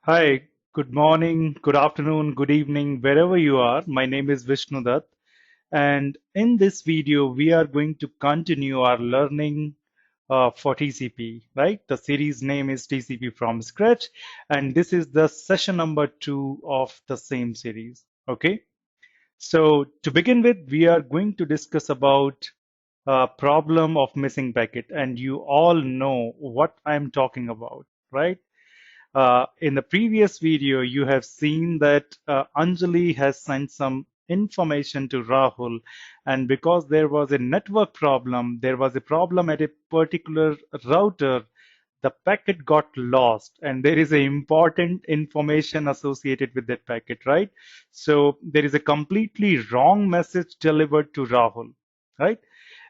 Hi, good morning, good afternoon, good evening, wherever you are. My name is Vishnu Dutt, and in this video, we are going to continue our learning for TCP, right? The series name is TCP from scratch, and this is the session number 2 of the same series. Okay, so to begin with, we are going to discuss about problem of missing packet, and you all know what I'm talking about, right? In the previous video, you have seen that Anjali has sent some information to Rahul, and because there was a network problem, there was a problem at a particular router, the packet got lost, and there is a important information associated with that packet, right? So there is a completely wrong message delivered to Rahul, right?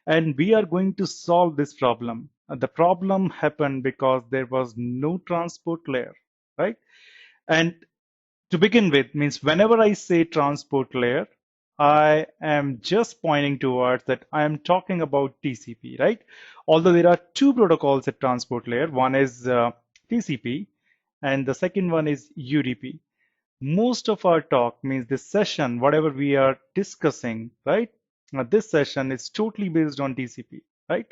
And we are going to solve this problem. The problem happened because there was no transport layer, right? And to begin with, means whenever I say transport layer, I am just pointing towards that I am talking about TCP, right? Although there are two protocols at transport layer, one is TCP and the second one is UDP. Most of our talk means this session, whatever we are discussing, right? This session is totally based on TCP, right?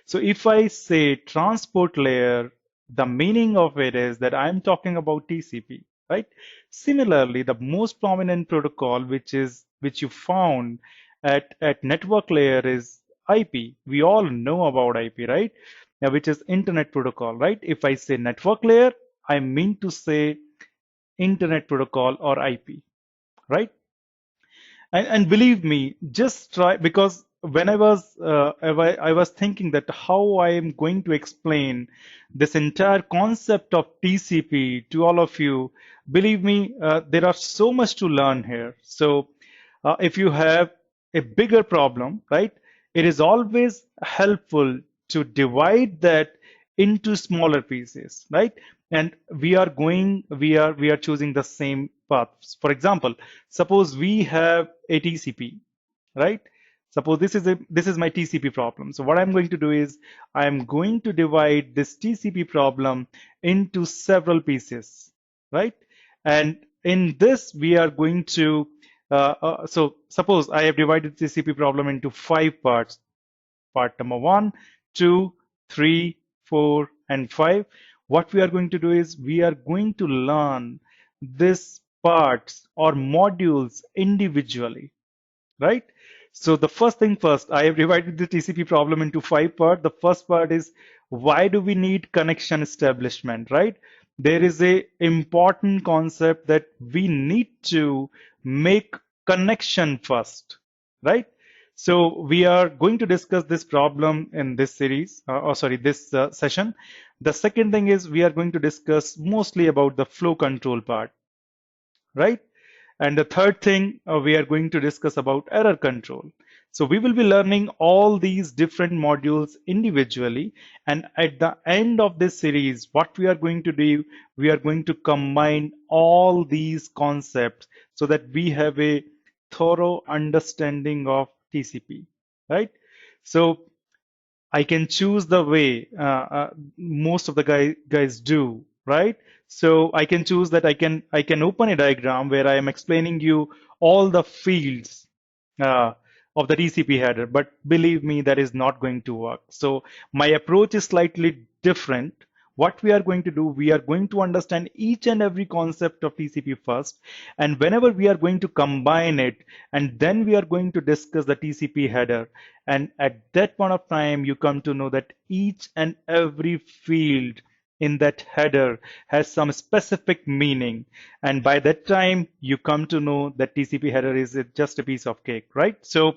So if I say transport layer, the meaning of it is that I'm talking about TCP, right? Similarly, the most prominent protocol, which you found at network layer is IP. We all know about IP, right? Which is Internet Protocol, right? If I say network layer, I mean to say Internet Protocol or IP, right? And believe me, just try, because when I was thinking that how I am going to explain this entire concept of TCP to all of you. Believe me, there are so much to learn here. So if you have a bigger problem, right, it is always helpful to divide that into smaller pieces, right? And we are choosing the same paths. For example, suppose we have a TCP, right? Suppose this is my TCP problem. So what I'm going to do is I'm going to divide this TCP problem into several pieces, right? And in this we are going to so suppose I have divided the TCP problem into 5 parts. Part number 1, 2, 3, 4, and 5. What we are going to do is we are going to learn these parts or modules individually, right? So the first thing first, I have divided the TCP problem into 5 parts. The first part is why do we need connection establishment, right? There is a important concept that we need to make connection first, right? So we are going to discuss this problem in this series, this session. The second thing is we are going to discuss mostly about the flow control part, right? And the third thing, we are going to discuss about error control. So we will be learning all these different modules individually. And at the end of this series, what we are going to do, we are going to combine all these concepts so that we have a thorough understanding of TCP, right? So I can choose the way most of the guys do, right? So I can choose that I can open a diagram where I am explaining you all the fields uh, of the TCP header, but believe me, that is not going to work. So my approach is slightly different. What we are going to do, we are going to understand each and every concept of TCP first, and whenever we are going to combine it, and then we are going to discuss the TCP header. And at that point of time, you come to know that each and every field in that header has some specific meaning. And by that time, you come to know that TCP header is just a piece of cake, right? So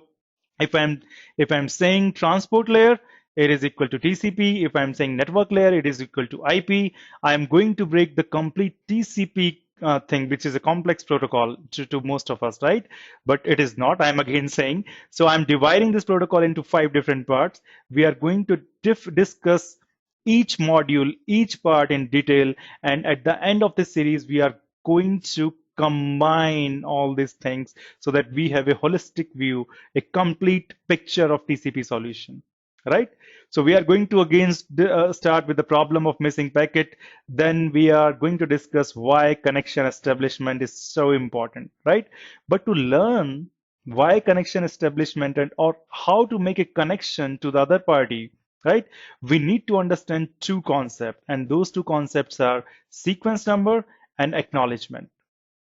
if I'm saying transport layer, it is equal to TCP. If I'm saying network layer, it is equal to IP. I'm going to break the complete TCP thing, which is a complex protocol to most of us, right? But it is not. I'm again saying. So I'm dividing this protocol into 5 different parts. We are going to discuss each module, each part in detail. And at the end of this series, we are going to combine all these things so that we have a holistic view, a complete picture of TCP solution, right? So we are going to again start with the problem of missing packet. Then we are going to discuss why connection establishment is so important, right? But to learn why connection establishment and or how to make a connection to the other party, right? We need to understand two concepts, and those two concepts are sequence number and acknowledgement,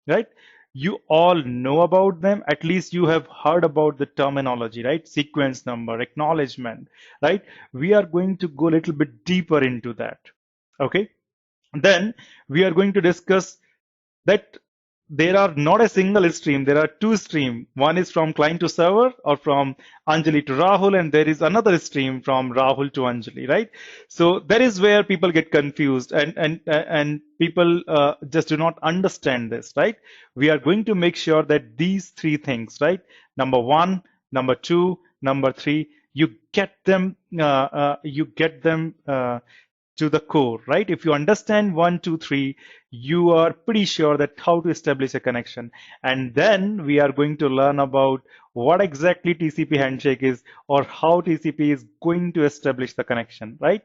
right? You all know about them. At least you have heard about the terminology, right? Sequence number, acknowledgement, right? We are going to go a little bit deeper into that. Okay. Then we are going to discuss that there are not a single stream, there are two streams. One is from client to server or from Anjali to Rahul, and there is another stream from Rahul to Anjali, right? So that is where people get confused, and people just do not understand this, right? We are going to make sure that these three things, right? Number one, number two, number three, you get them, to the core, right? If you understand one, two, three, you are pretty sure that how to establish a connection. And then we are going to learn about what exactly TCP handshake is or how TCP is going to establish the connection, right?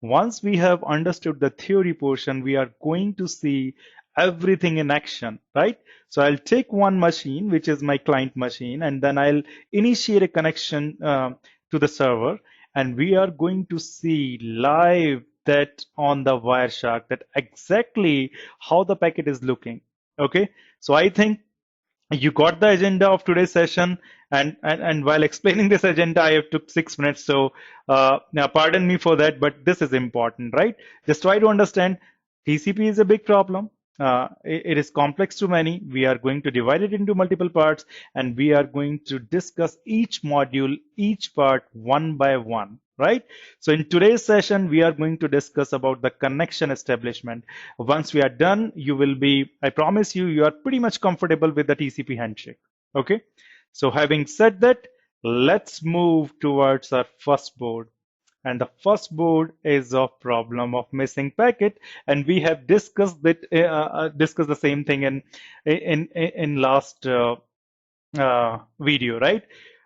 Once we have understood the theory portion, we are going to see everything in action, right? So I'll take one machine, which is my client machine, and then I'll initiate a connection to the server, and we are going to see live that on the Wireshark that exactly how the packet is looking. Okay, so I think you got the agenda of today's session, and while explaining this agenda I have took 6 minutes, so now pardon me for that, but this is important, right? Just try to understand TCP is a big problem. It is complex to many. We are going to divide it into multiple parts, and we are going to discuss each module, each part one by one, right? So in today's session, we are going to discuss about the connection establishment. Once we are done, you will be, I promise you, you are pretty much comfortable with the TCP handshake. Okay. So having said that, let's move towards our first board. And the first board is of problem of missing packet, and we have discussed discussed the same thing in last video, right?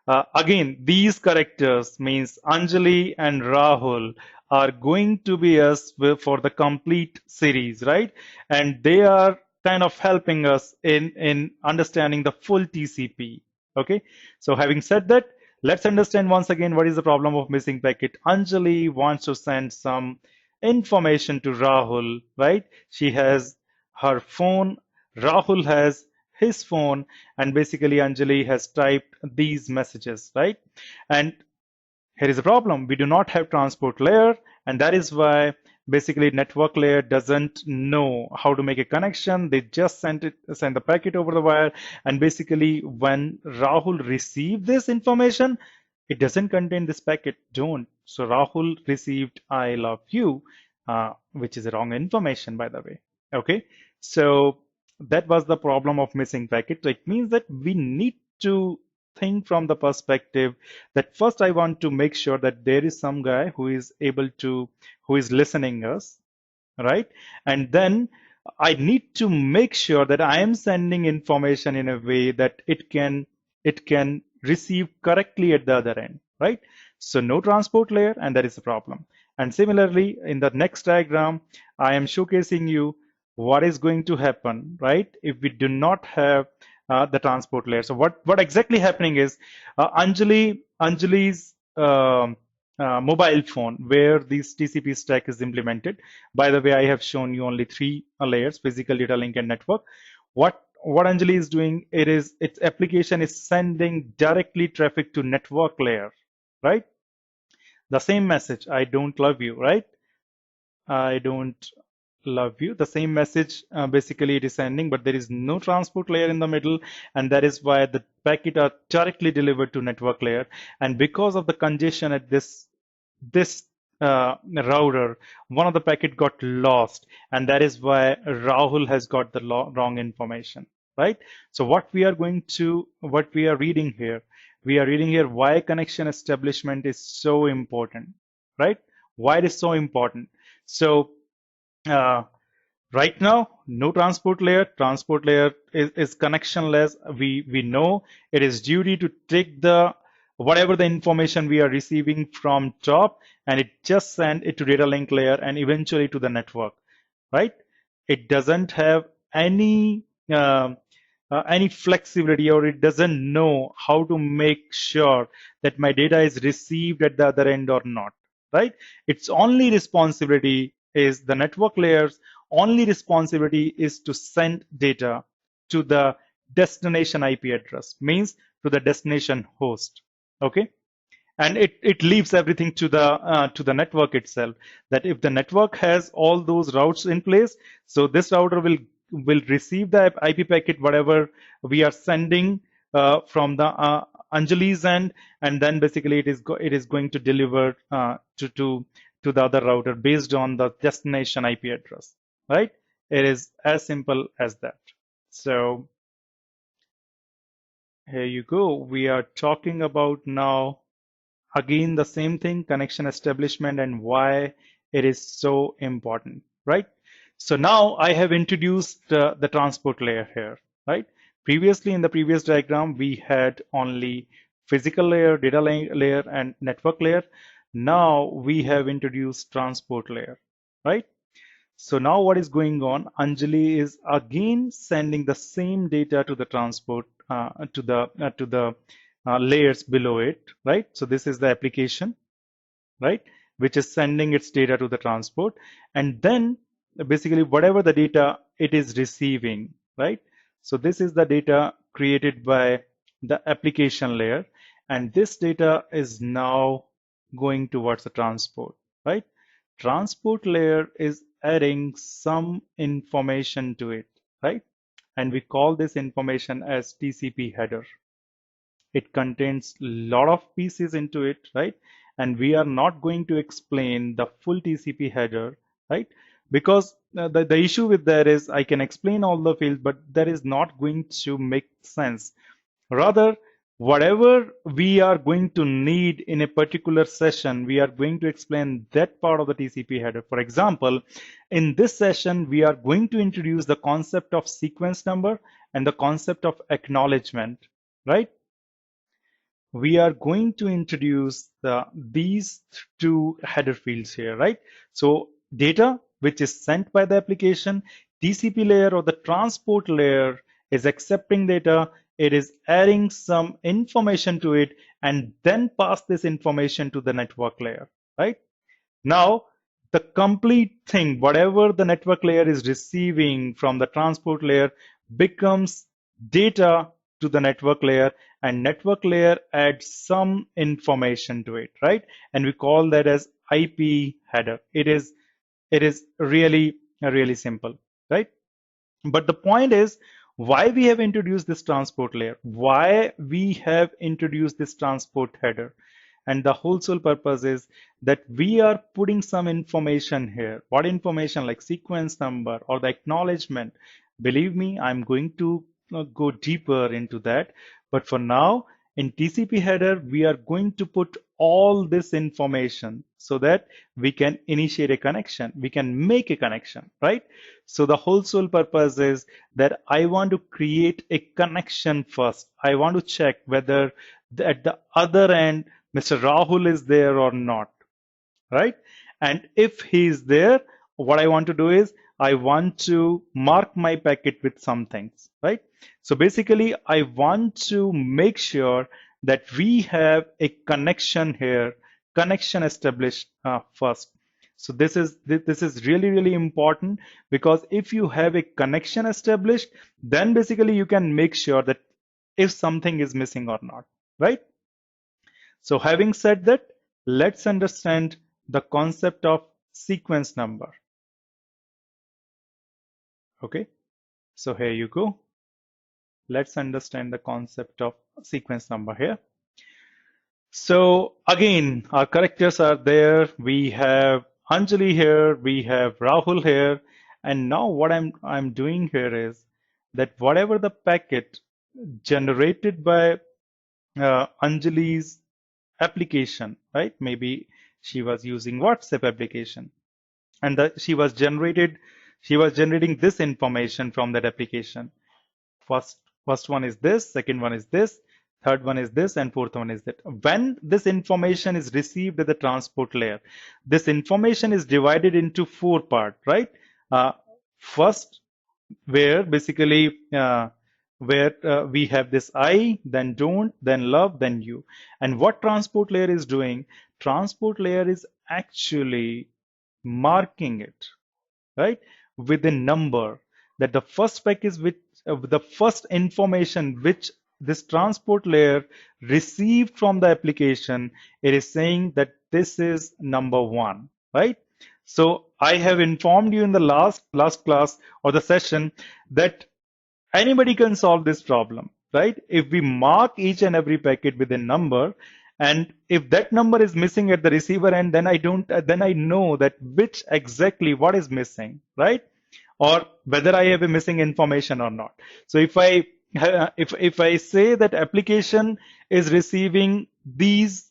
Again, these characters means Anjali and Rahul are going to be us for the complete series, right? And they are kind of helping us in understanding the full TCP. Okay, so having said that, let's understand once again what is the problem of missing packet. Anjali wants to send some information to Rahul, right? She has her phone, Rahul has his phone, and basically Anjali has typed these messages, right? And here is a problem. We do not have transport layer, and that is why basically network layer doesn't know how to make a connection. They just send the packet over the wire, and basically when Rahul received this information, it doesn't contain this packet. Don't. So Rahul received "I love you," which is wrong information, by the way. Okay. So that was the problem of missing packet. So it means that we need to think from the perspective that first I want to make sure that there is some guy who is who is listening us, right? And then I need to make sure that I am sending information in a way that it can receive correctly at the other end, right? So no transport layer, and that is the problem. And similarly, in the next diagram, I am showcasing you what is going to happen, right? If we do not have the transport layer. So what exactly happening is Anjali's mobile phone where this TCP stack is implemented. By the way, I have shown you only three layers: physical, data link, and network. What Anjali is doing, its application is sending directly traffic to network layer, right? The same message, I don't love you, right? I don't love you. The same message basically it is sending, but there is no transport layer in the middle, and that is why the packet are directly delivered to network layer. And because of the congestion at this router, one of the packet got lost, and that is why Rahul has got the wrong information, right? So what we are reading here, we are reading here why connection establishment is so important, right? Why it is so important. So Right now, no transport layer. Transport layer is connectionless. We know it is duty to take the whatever the information we are receiving from top, and it just send it to data link layer and eventually to the network, right? It doesn't have any any flexibility, or it doesn't know how to make sure that my data is received at the other end or not, right? Its only responsibility is the network layers only responsibility is to send data to the destination IP address, means to the destination host. Okay, and it leaves everything to the network itself, that if the network has all those routes in place, so this router will receive the IP packet whatever we are sending from the Anjali's end, and then basically it is going to deliver to the other router based on the destination IP address, right? It is as simple as that. So here you go, we are talking about now again the same thing, connection establishment and why it is so important, right? So now I have introduced the transport layer here, right? Previously in the previous diagram we had only physical layer, data layer and network layer. Now we have introduced transport layer, right? So now what is going on? Anjali is again sending the same data to the transport to the layers below it, right? So this is the application, right, which is sending its data to the transport, and then basically whatever the data it is receiving, right? So this is the data created by the application layer, and this data is now going towards the transport, right? Transport layer is adding some information to it, right? And we call this information as TCP header. It contains a lot of pieces into it, right? And we are not going to explain the full TCP header, right? Because the issue with that is I can explain all the fields, but that is not going to make sense. Rather, whatever we are going to need in a particular session, we are going to explain that part of the TCP header. For example, in this session, we are going to introduce the concept of sequence number and the concept of acknowledgement, right? We are going to introduce these two header fields here, right? So data which is sent by the application, TCP layer or the transport layer is accepting data, it is adding some information to it, and then pass this information to the network layer, right? Now, the complete thing, whatever the network layer is receiving from the transport layer, becomes data to the network layer, and network layer adds some information to it, right? And we call that as IP header. It is really simple, right? But the point is why we have introduced this transport layer, why we have introduced this transport header. And the whole sole purpose is that we are putting some information here. What information? Like sequence number or the acknowledgement. Believe me, I'm going to go deeper into that. But for now, in TCP header, we are going to put all this information so that we can initiate a connection. We can make a connection, right? So the whole sole purpose is that I want to create a connection first. I want to check whether at the other end, Mr. Rahul is there or not, right? And if he is there, what I want to do is I want to mark my packet with some things, right? So basically, I want to make sure that we have a connection here, connection established first. So this is really important, because if you have a connection established, then basically you can make sure that if something is missing or not, right? So having said that, let's understand the concept of sequence number. Okay, so here you go. Let's understand the concept of sequence number here. So again, our characters are there. We have Anjali here, we have Rahul here, and now what I'm doing here is that whatever the packet generated by Anjali's application, right? Maybe she was using WhatsApp application, and she was generated She was generating this information from that application. First one is this, second one is this, third one is this, and fourth one is that. When this information is received at the transport layer, this information is divided into four parts, right? First, where basically where we have this I, then don't, then love, then you. And what transport layer is doing? Transport layer is actually marking it, right, with a number, that the first package which the first information which this transport layer received from the application, it is saying that this is number one, right? So I have informed you in the last class or the session that anybody can solve this problem, right? If we mark each and every packet with a number, and if that number is missing at the receiver end, then then I know that which exactly what is missing, right? Or whether I have a missing information or not. So if I say that application is receiving these,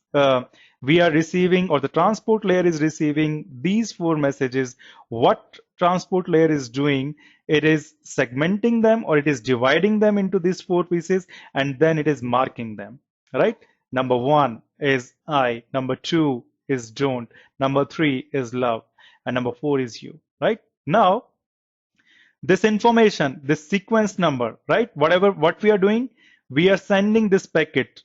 we are receiving, or the transport layer is receiving these four messages, what transport layer is doing, it is segmenting them, or it is dividing them into these four pieces, and then it is marking them, right? Number one is I, number two is don't, number three is love, and number four is you, right? Now, this information, this sequence number, right? What we are doing, we are sending this packet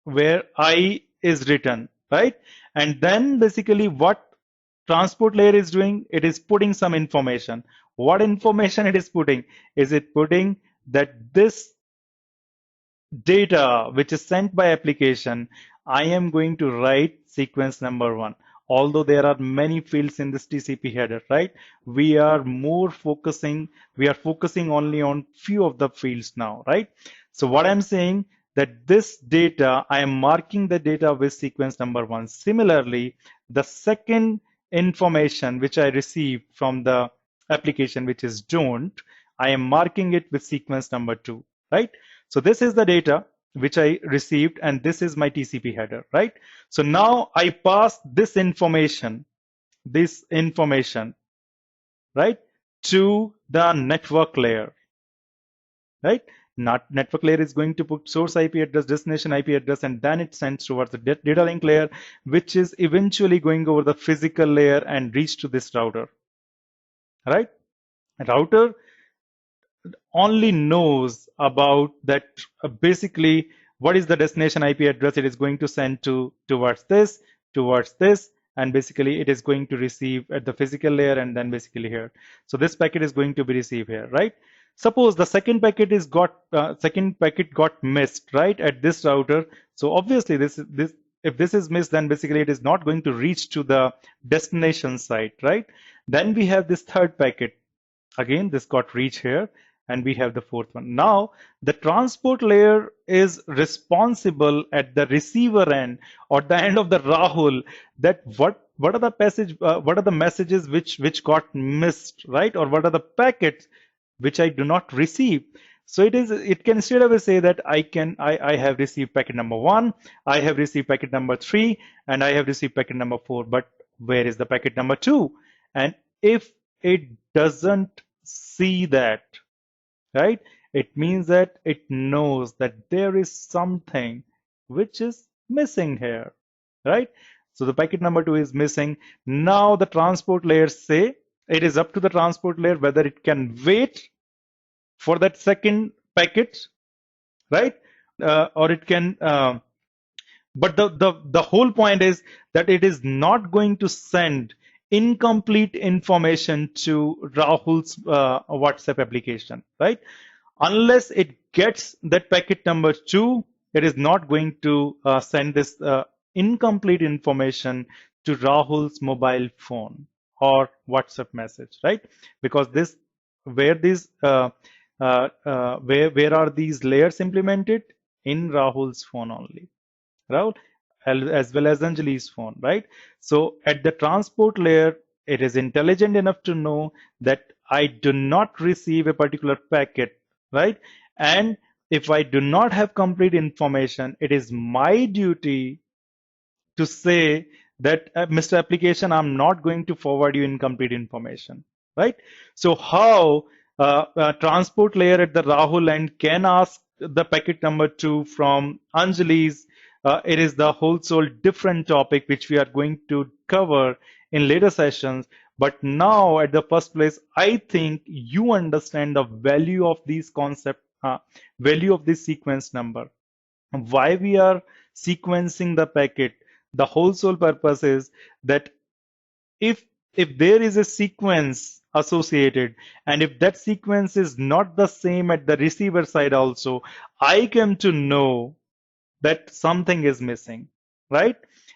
where I is written, right? And then basically what transport layer is doing, it is putting some information. What information it is putting? Is it putting that this data which is sent by application, I am going to write sequence number one. Although there are many fields in this TCP header, right? We are focusing only on few of the fields now, right? So what I'm saying, that this data, I am marking the data with sequence number one. Similarly, the second information which I received from the application, which is don't, I am marking it with sequence number two, right? So this is the data which I received, and this is my TCP header, right? So now I pass this information, right, to the network layer, right? Not network layer is going to put source IP address, destination IP address, and then it sends towards the data link layer, which is eventually going over the physical layer and reach to this router, right? Router only knows about that, basically what is the destination IP address it is going to send towards this, and basically it is going to receive at the physical layer, and then basically here. So this packet is going to be received here, right? Suppose the second packet got missed, right, at this router. So obviously if this is missed, then basically it is not going to reach to the destination site, right? Then we have this third packet. Again, this got reach here, and we have the fourth one. Now, the transport layer is responsible at the receiver end, or the end of the Rahul, that what are the messages which got missed, right? Or what are the packets which I do not receive. So it can straight away say that I have received packet number one, I have received packet number three, and I have received packet number four. But where is the packet number two? And if it doesn't see that, right, it means that it knows that there is something which is missing here, right? So the packet number two is missing. Now the transport layers say, it is up to the transport layer whether it can wait for that second packet, right? Or it can, but the whole point is that it is not going to send incomplete information to Rahul's WhatsApp application, right? Unless it gets that packet number two, it is not going to send this incomplete information to Rahul's mobile phone or WhatsApp message, right? Because this, where these where are these layers implemented? In Rahul's phone only, Rahul, as well as Anjali's phone, right? So at the transport layer, it is intelligent enough to know that I do not receive a particular packet, right? And if I do not have complete information, it is my duty to say that, Mr. Application, I'm not going to forward you incomplete information, right? So how transport layer at the Rahul end can ask the packet number 2 from Anjali's, it is the whole soul different topic which we are going to cover in later sessions. But now at the first place, I think you understand the value of these concept, value of this sequence number, why we are sequencing the packet. The whole sole purpose is that if there is a sequence associated, and if that sequence is not the same at the receiver side also, I come to know that something is missing, right?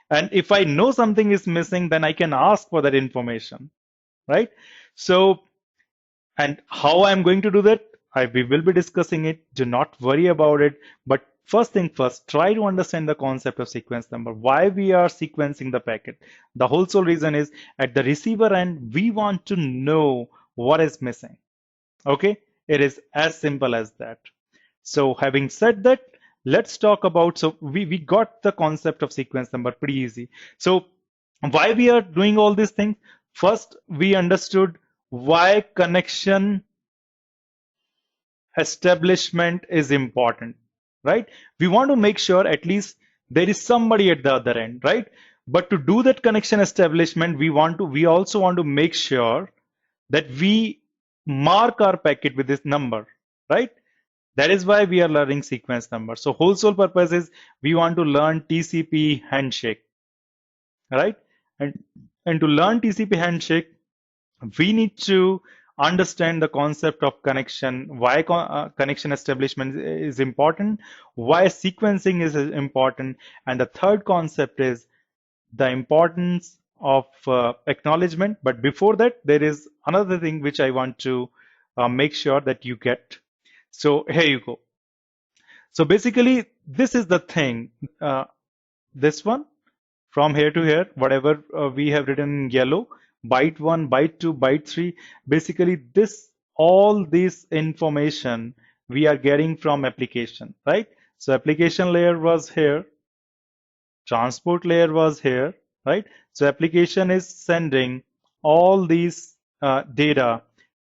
And if I know something is missing, then I can ask for that information, right? So, and how I'm going to do that, we will be discussing it. Do not worry about it. But first thing first, try to understand the concept of sequence number, why we are sequencing the packet. The whole sole reason is at the receiver end, we want to know what is missing. Okay, it is as simple as that. So having said that, let's talk about, so we got the concept of sequence number pretty easy. So why we are doing all these things? First, we understood why connection establishment is important, right? We want to make sure at least there is somebody at the other end, right? But to do that connection establishment, we also want to make sure that we mark our packet with this number, right? That is why we are learning sequence number. So whole sole purpose is we want to learn TCP handshake, right? And to learn TCP handshake, we need to understand the concept of connection, why connection establishment is important, why sequencing is important, and the third concept is the importance of acknowledgement. But before that, there is another thing which I want to make sure that you get. So here you go. So basically, this is the thing. This one from here to here, whatever we have written in yellow, byte 1, byte 2, byte 3, basically all this information we are getting from application, right? So application layer was here, transport layer was here, right? So application is sending all these data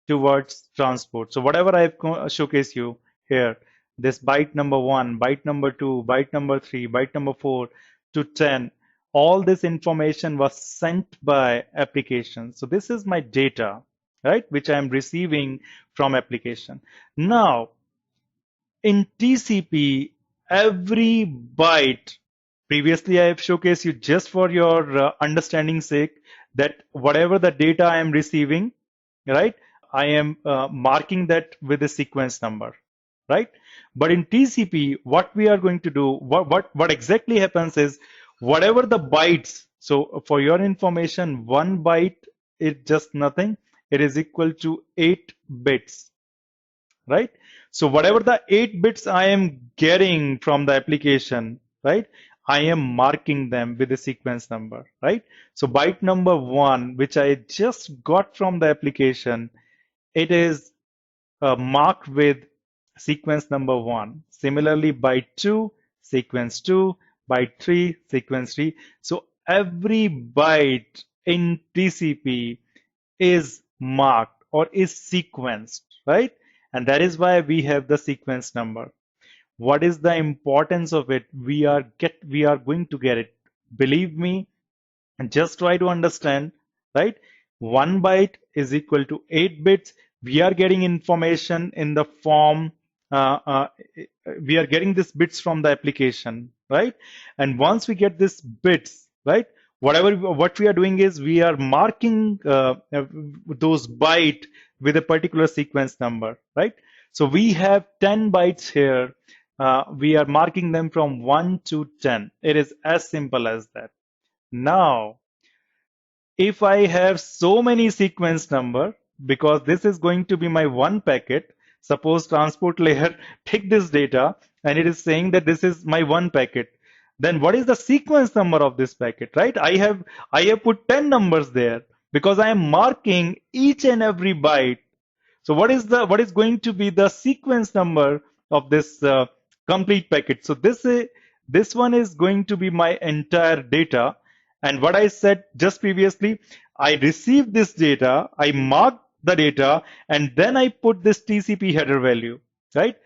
towards transport. So whatever I've showcased you here, this byte number 1, byte number 2, byte number 3, byte number 4 to 10, all this information was sent by application. So this is my data, right, which I'm receiving from application. Now, in TCP, every byte, previously I have showcased you just for your understanding sake, that whatever the data I am receiving, right, I am marking that with a sequence number, right? But in TCP, what we are going to do, what exactly happens is, whatever the bytes, so for your information, 1 byte is just nothing. It is equal to 8 bits, right? So whatever the 8 bits I am getting from the application, right, I am marking them with a sequence number, right? So byte number 1, which I just got from the application, it is marked with sequence number 1. Similarly, byte 2, sequence 2, byte 3, sequence 3. So every byte in TCP is marked or is sequenced, right? And that is why we have the sequence number. What is the importance of it? We are going to get it. Believe me, and just try to understand, right? 1 byte is equal to 8 bits. We are getting information in the form, uh, uh, we are getting these bits from the application, right? And once we get these bits, right, what we are doing is we are marking those byte with a particular sequence number, right? So we have 10 bytes here. We are marking them from 1 to 10. It is as simple as that. Now, if I have so many sequence number, because this is going to be my one packet, suppose transport layer take this data and it is saying that this is my one packet, then what is the sequence number of this packet, right? I have put 10 numbers there because I am marking each and every byte. So what is going to be the sequence number of this complete packet? So this one is going to be my entire data. And what I said just previously, I received this data, I marked the data, and then I put this TCP header value, right?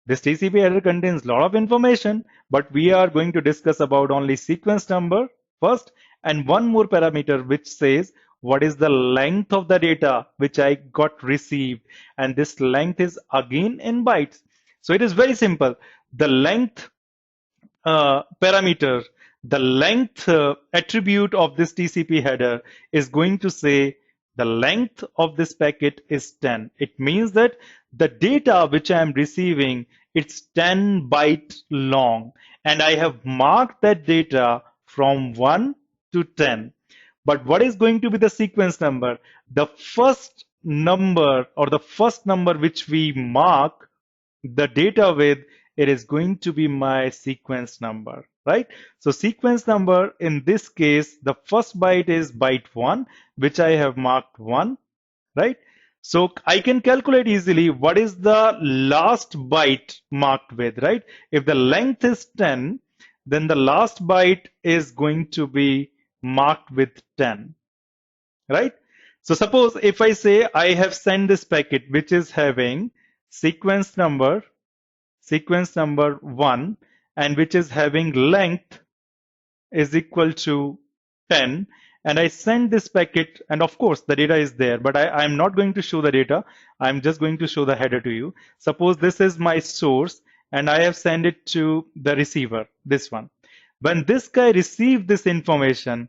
This TCP header contains a lot of information, but we are going to discuss about only sequence number first, and one more parameter which says what is the length of the data which I got received, and this length is again in bytes. So it is very simple. The length parameter, the length attribute of this TCP header is going to say the length of this packet is 10. It means that the data which I am receiving, it's 10 byte long, and I have marked that data from 1 to 10. But what is going to be the sequence number? The first number, or the first number which we mark the data with, it is going to be my sequence number, right? So sequence number in this case, the first byte is byte 1, which I have marked 1, right? So I can calculate easily what is the last byte marked with, right? If the length is 10, then the last byte is going to be marked with 10, right? So suppose if I say I have sent this packet which is having sequence number 1, and which is having length is equal to 10, and I send this packet, and of course the data is there, but I'm not going to show the data. I'm just going to show the header to you. Suppose this is my source and I have sent it to the receiver, this one. When this guy received this information,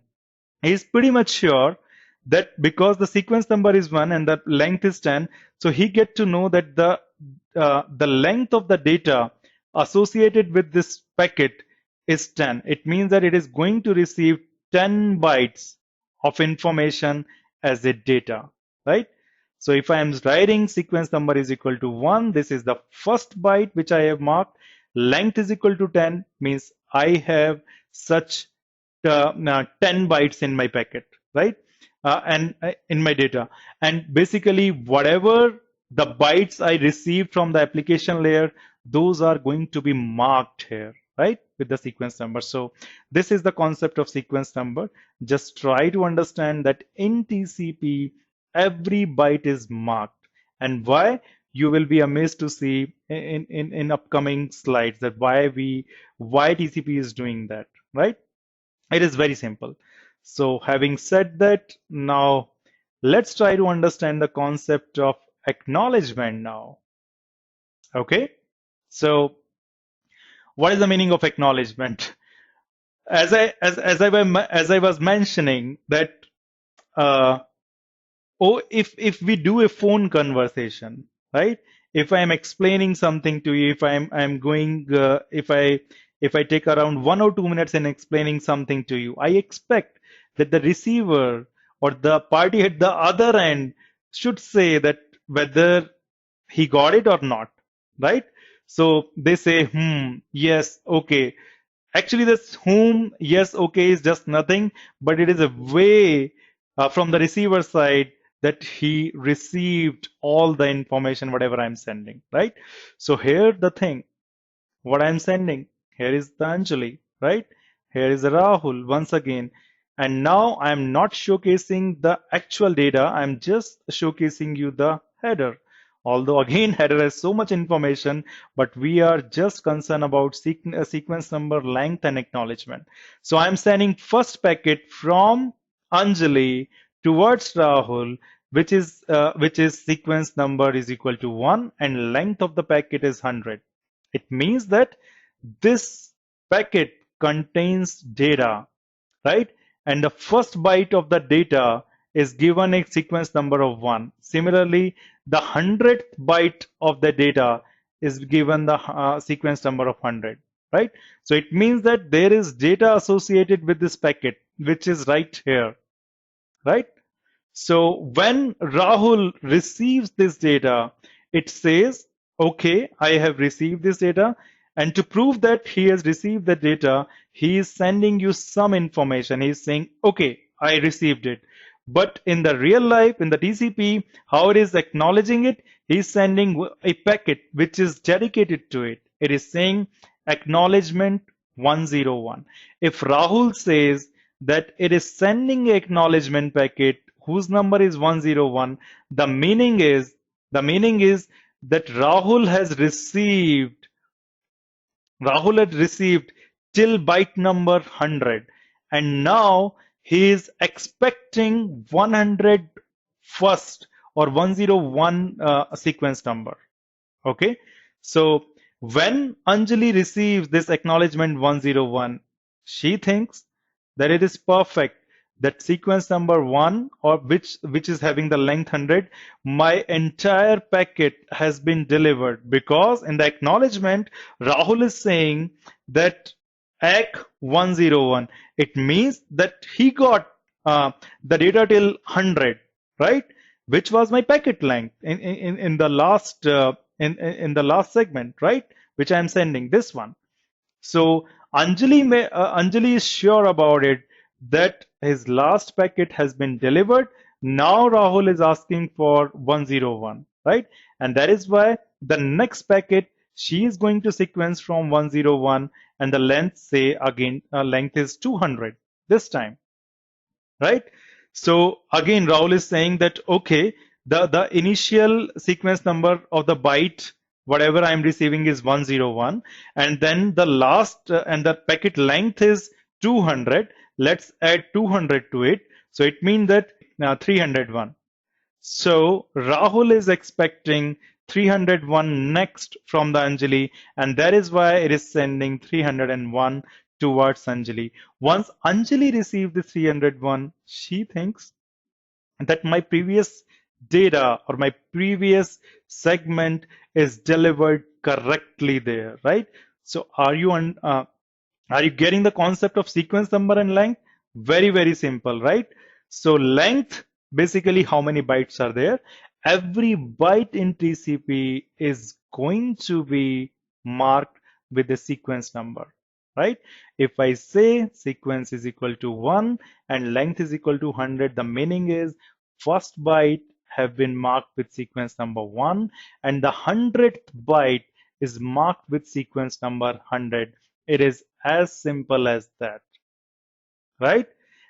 he's pretty much sure that because the sequence number is 1 and the length is 10, so he get to know that the length of the data associated with this packet is 10. It means that it is going to receive 10 bytes of information as a data, right? So if I am writing sequence number is equal to 1, this is the first byte which I have marked. Length is equal to 10 means I have such 10 bytes in my packet, right? And in my data. And basically whatever the bytes I received from the application layer, those are going to be marked here, right, with the sequence number. So this is the concept of sequence number. Just try to understand that in TCP, every byte is marked. And why? You will be amazed to see in upcoming slides that why TCP is doing that, right? It is very simple. So having said that, now let's try to understand the concept of acknowledgement now. Okay, so what is the meaning of acknowledgement? As I was mentioning that if we do a phone conversation, right? If I am explaining something to you, if I'm going if I take around 1 or 2 minutes in explaining something to you, I expect that the receiver or the party at the other end should say that whether he got it or not, right? So they say, yes, okay. Actually, this yes, okay is just nothing, but it is a way from the receiver side that he received all the information, whatever I'm sending, right? So here the thing, what I'm sending, here is the Anjali, right? Here is the Rahul once again. And now I'm not showcasing the actual data, I'm just showcasing you the header. Although again, header has so much information, but we are just concerned about sequence number, length, and acknowledgement. So I'm sending first packet from Anjali towards Rahul, which is sequence number is equal to 1 and length of the packet is 100. It means that this packet contains data, right? And the first byte of the data is given a sequence number of 1. Similarly, the 100th byte of the data is given the sequence number of 100, right? So it means that there is data associated with this packet, which is right here, right? So when Rahul receives this data, it says, okay, I have received this data. And to prove that he has received the data, he is sending you some information. He is saying, okay, I received it. But in the real life, in the TCP, how it is acknowledging it, he is sending a packet which is dedicated to it. It is saying acknowledgement 101. If Rahul says that it is sending an acknowledgement packet whose number is 101, the meaning is that Rahul had received till byte number 100, and now he is expecting 100 first or 101 sequence number. Okay, so when Anjali receives this acknowledgement 101, she thinks that it is perfect. That sequence number 1, or which is having the length 100, my entire packet has been delivered, because in the acknowledgement Rahul is saying that ACK 101. It means that he got the data till 100, right? Which was my packet length in the last in the last segment, right? Which I am sending this one. So Anjali is sure about it, that his last packet has been delivered. Now Rahul is asking for 101, right? And that is why the next packet she is going to sequence from 101, and the length, say again, length is 200 this time, right? So again, Rahul is saying that, okay, the initial sequence number of the byte, whatever I'm receiving, is 101, and then the last and the packet length is 200. Let's add 200 to it. So it means that 301. So Rahul is expecting 301 next from the Anjali, and that is why it is sending 301 towards Anjali. Once Anjali received the 301, she thinks that my previous data or my previous segment is delivered correctly there, right? So are you getting the concept of sequence number and length? Very, very simple, right? So length, basically how many bytes are there. Every byte in TCP is going to be marked with the sequence number, right? If I say sequence is equal to 1 and length is equal to 100, the meaning is first byte have been marked with sequence number 1, and the 100th byte is marked with sequence number 100. It is as simple as that, right?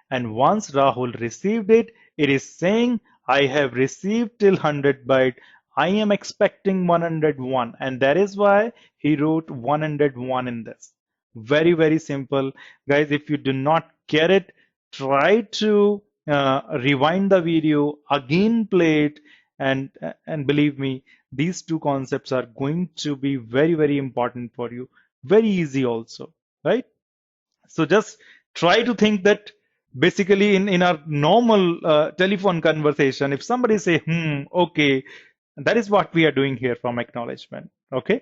And once Rahul received it, it is saying, I have received till 100 byte. I am expecting 101, and that is why he wrote 101 in this. Very, very simple. Guys, if you do not get it, try to rewind the video, again play it, and believe me, these two concepts are going to be very, very important for you. Very easy also, right? So just try to think that basically in our normal telephone conversation, if somebody say, okay, that is what we are doing here from acknowledgement. Okay.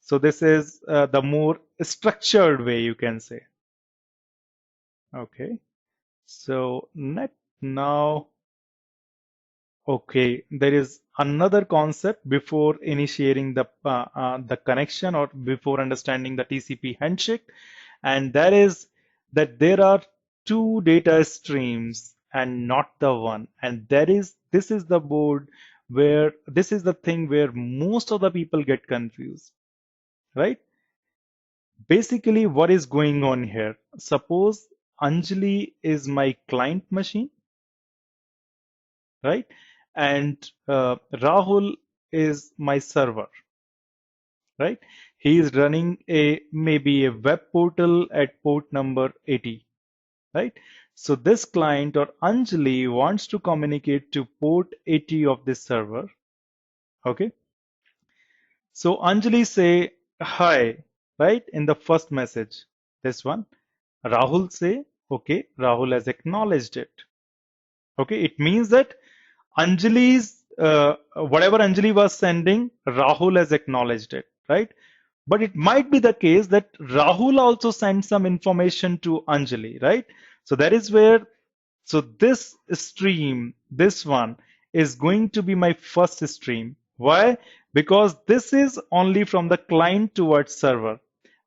So this is the more structured way, you can say. Okay. So now, okay, there is another concept before initiating the connection or before understanding the TCP handshake, and that is that there are two data streams and not the one. And this is the board where this is the thing where most of the people get confused, right? Basically, what is going on here? Suppose Anjali is my client machine, right? And Rahul is my server, right? He is running maybe a web portal at port number 80, right? So this client or Anjali wants to communicate to port 80 of this server. Okay. So Anjali say hi, right? In the first message, this one. Rahul say, okay, Rahul has acknowledged it. Okay. It means that Anjali's whatever Anjali was sending, Rahul has acknowledged it, right? But it might be the case that Rahul also sent some information to Anjali, right? So that is where, so this stream, this one is going to be my first stream. Why? Because this is only from the client towards server.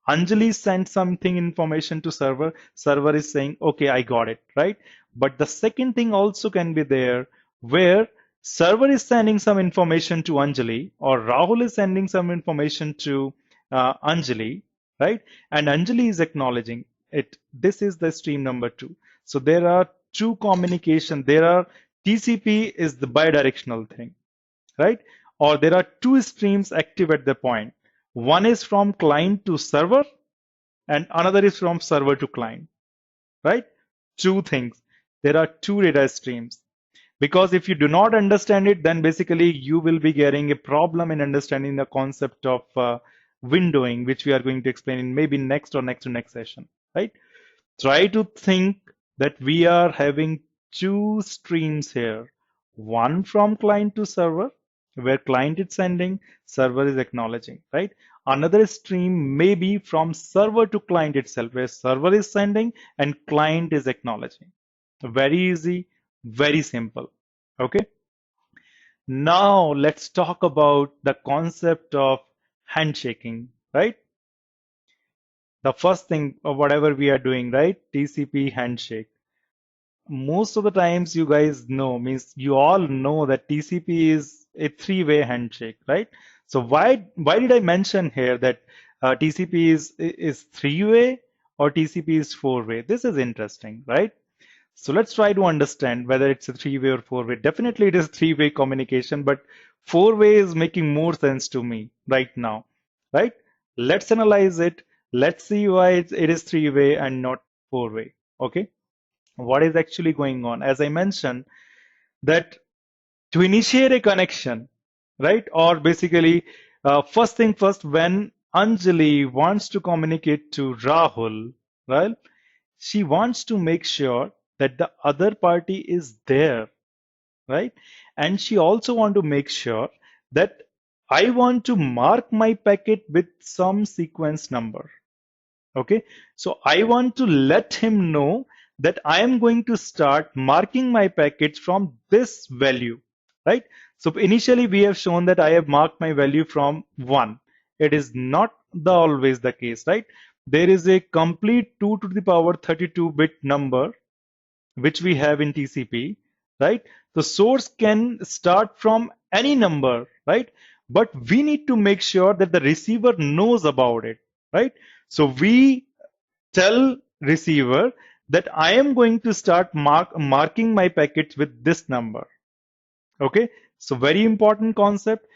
Anjali sent something information to server. Server is saying, okay, I got it, right? But the second thing also can be there where server is sending some information to Anjali, or Rahul is sending some information to Anjali, right? And Anjali is acknowledging it. This is the stream number 2. So there are two communication. There are TCP is the bidirectional thing, right? Or there are two streams active at the point. One is from client to server and another is from server to client, right? Two things. There are two data streams. Because if you do not understand it, then basically you will be getting a problem in understanding the concept of windowing, which we are going to explain in maybe next or next to next session, right? Try to think that we are having two streams here. One from client to server, where client is sending, server is acknowledging, right? Another stream may be from server to client itself, where server is sending and client is acknowledging. Very easy, very simple. Okay. Now let's talk about the concept of handshaking, right? The first thing or whatever we are doing, right? TCP handshake. Most of the times you guys know, means you all know that TCP is a three-way handshake, right? So why did I mention here that TCP is three-way or TCP is four-way? This is interesting, right? So let's try to understand whether it's a three-way or four-way. Definitely it is three-way communication, but four-way is making more sense to me right now, right? Let's analyze it. Let's see why it is three-way and not four-way. Okay. What is actually going on? As I mentioned, that to initiate a connection, right? Or basically, first thing first, when Anjali wants to communicate to Rahul, right? She wants to make sure that the other party is there, right? And she also want to make sure that I want to mark my packet with some sequence number. Okay, so I want to let him know that I am going to start marking my packets from this value, right? So initially we have shown that I have marked my value from 1. It is not always the case, right? There is a complete 2 to the power 32-bit number which we have in TCP, right? The source can start from any number, right? But we need to make sure that the receiver knows about it, right? So we tell receiver that I am going to start marking my packets with this number. Okay, so very important concept.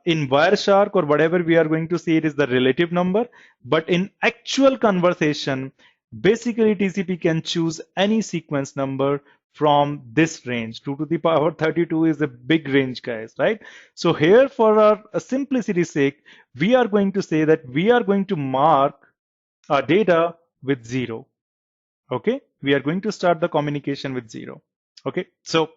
In Wireshark or whatever we are going to see, it is the relative number, but in actual conversation, basically TCP can choose any sequence number from this range. 2 to the power 32 is a big range, guys, right? So here, for our simplicity's sake, we are going to say that we are going to mark our data with 0. Okay, we are going to start the communication with 0. Okay, so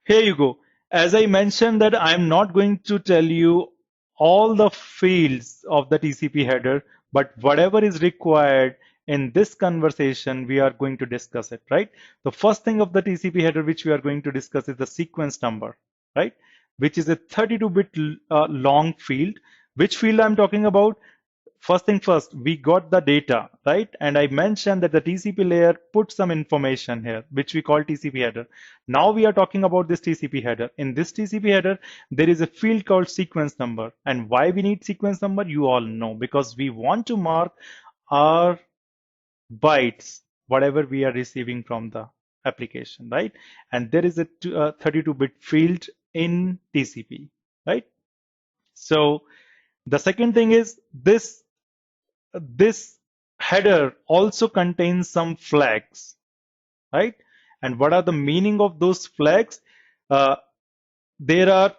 here you go. As I mentioned that I'm not going to tell you all the fields of the TCP header, but whatever is required in this conversation, we are going to discuss it, right? The first thing of the TCP header which we are going to discuss is the sequence number, right? Which is a 32-bit long field. Which field I'm talking about? First thing first, we got the data, right? And I mentioned that the TCP layer put some information here, which we call TCP header. Now we are talking about this TCP header. In this TCP header, there is a field called sequence number. And why we need sequence number, you all know, because we want to mark our bytes, whatever we are receiving from the application, right? And there is a 32-bit field in TCP, right? So the second thing is this header also contains some flags, right? And what are the meaning of those flags? There are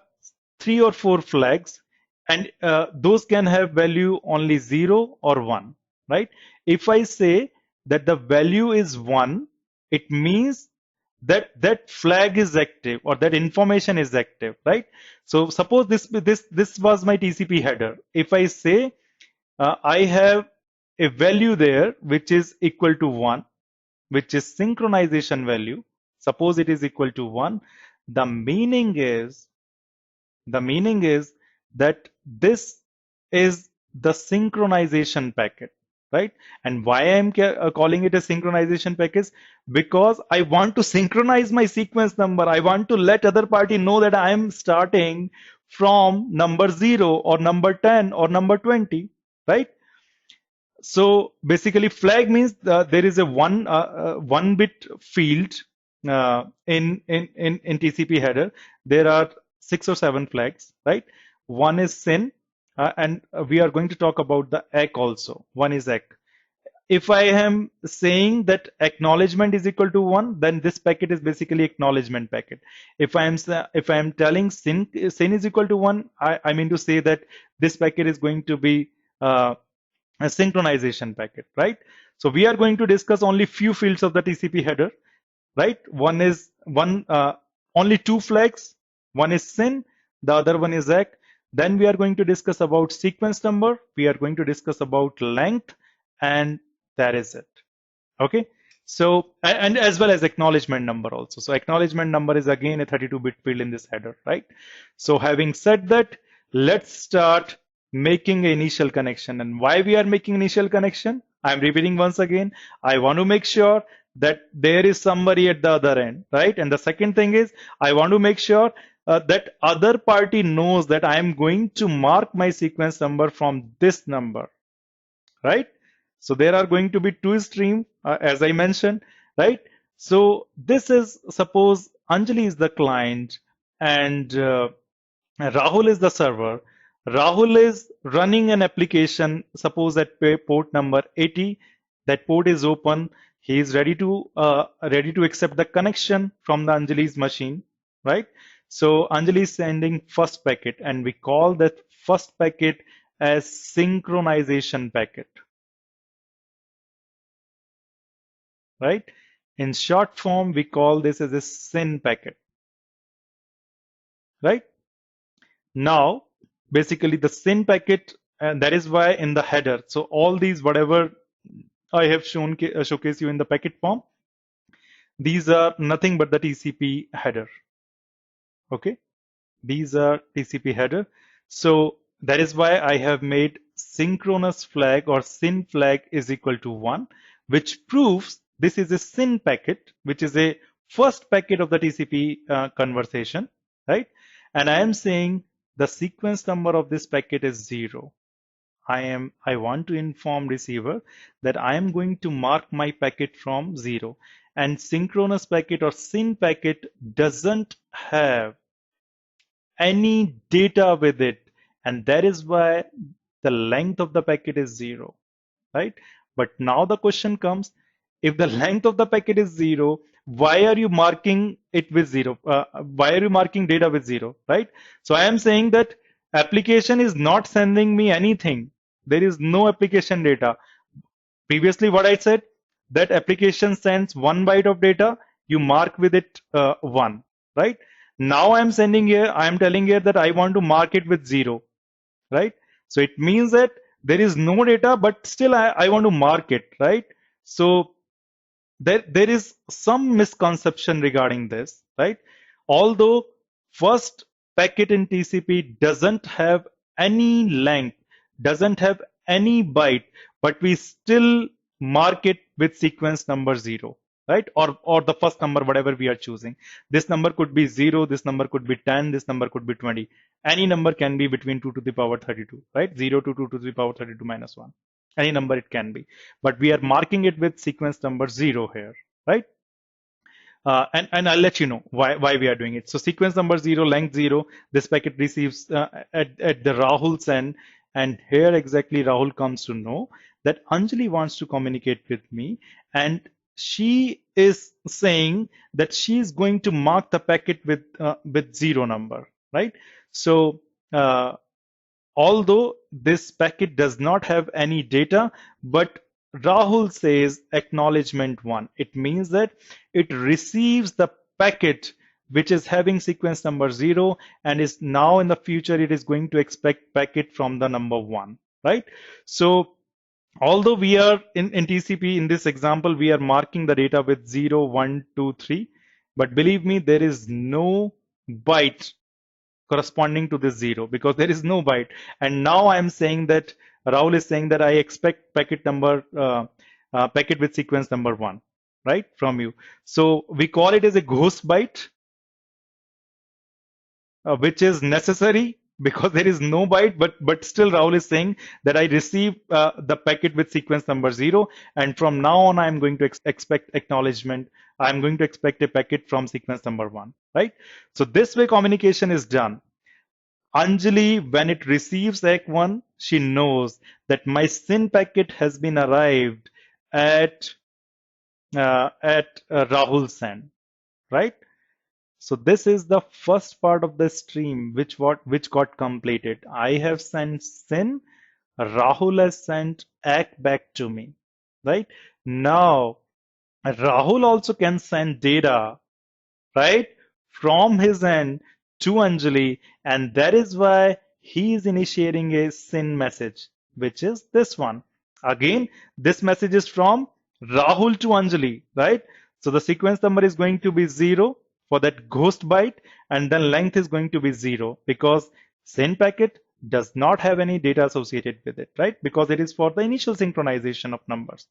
3 or 4 flags, and those can have value only 0 or 1, right? If I say that the value is 1, it means that that flag is active or that information is active, right? So suppose this was my TCP header. If I say I have a value there which is equal to 1, which is synchronization value. Suppose it is equal to 1. The meaning is that this is the synchronization packet, right? And why I am calling it a synchronization packet? Because I want to synchronize my sequence number. I want to let other party know that I am starting from number 0 or number 10 or number 20, right? So basically, flag means there is a one bit field in TCP header. There are 6 or 7 flags, right? One is SYN, and we are going to talk about the ACK also. One is ACK. If I am saying that acknowledgement is equal to 1, then this packet is basically acknowledgement packet. If I am telling SYN is equal to 1, I mean to say that this packet is going to be a synchronization packet, right? So we are going to discuss only few fields of the TCP header, right? One is only 2 flags. One is SYN, the other one is ACK. Then we are going to discuss about sequence number. We are going to discuss about length, and that is it. Okay. So, and as well as acknowledgement number also. So acknowledgement number is again a 32-bit field in this header, right? So having said that, let's start making an initial connection. And why we are making initial connection? I'm repeating once again. I want to make sure that there is somebody at the other end, right? And the second thing is I want to make sure that other party knows that I am going to mark my sequence number from this number, right? So there are going to be 2 streams, as I mentioned, right? So this is, suppose Anjali is the client and Rahul is the server. Rahul is running an application, suppose at port number 80. That port is open. He is ready to accept the connection from the Anjali's machine, right? So Anjali is sending first packet, and we call that first packet as synchronization packet, right? In short form, we call this as a SYN packet, right? Now, basically the SYN packet, and that is why in the header, so all these whatever I have shown showcase you in the packet form, these are nothing but the TCP header. Okay, these are TCP header. So that is why I have made synchronous flag or SYN flag is equal to 1, which proves this is a SYN packet, which is a first packet of the TCP conversation, right? And I am saying the sequence number of this packet is 0. I want to inform receiver that I am going to mark my packet from 0, and synchronous packet or SYN packet doesn't have any data with it, and that is why the length of the packet is 0, right? But now the question comes, if the length of the packet is 0, why are you marking it with 0? Why are you marking data with 0, right? So I am saying that application is not sending me anything. There is no application data. Previously what I said, that application sends 1 byte of data, you mark with it 1, right? Now I'm sending here, I'm telling here that I want to mark it with 0, right? So it means that there is no data, but still I want to mark it, right? So there is some misconception regarding this, right? Although first packet in TCP doesn't have any length, doesn't have any byte, but we still mark it with sequence number 0, right? Or the first number, whatever we are choosing. This number could be 0, this number could be 10, this number could be 20. Any number can be between 2 to the power 32, right? 0 to 2 to the power 32 minus 1. Any number it can be, but we are marking it with sequence number 0 here, right? And I'll let you know why we are doing it. So sequence number 0, length 0, this packet receives at the Rahul's end, and here exactly Rahul comes to know that Anjali wants to communicate with me, and she is saying that she is going to mark the packet with 0 number, right? So although this packet does not have any data, but Rahul says acknowledgement 1. It means that it receives the packet which is having sequence number 0, and is now in the future it is going to expect packet from the number 1, right? So although we are in TCP, in this example, we are marking the data with 0, 1, 2, 3, but believe me, there is no byte corresponding to this 0 because there is no byte. And now I am saying that Rahul is saying that I expect packet number packet with sequence number 1, right, from you. So we call it as a ghost byte, which is necessary because there is no byte, but still Rahul is saying that I received the packet with sequence number 0, and from now on I'm going to expect acknowledgement. I'm going to expect a packet from sequence number 1, right? So this way communication is done. Anjali, when it receives ACK1, she knows that my SYN packet has been arrived at Rahul's end, right? So this is the first part of the stream which got completed. I have sent SYN, Rahul has sent ACK back to me, right? Now Rahul also can send data, right, from his end to Anjali, and that is why he is initiating a SYN message, which is this one. Again, this message is from Rahul to Anjali, right? So the sequence number is going to be 0 for that ghost byte, and then length is going to be 0 because SYN packet does not have any data associated with it, right? Because it is for the initial synchronization of numbers.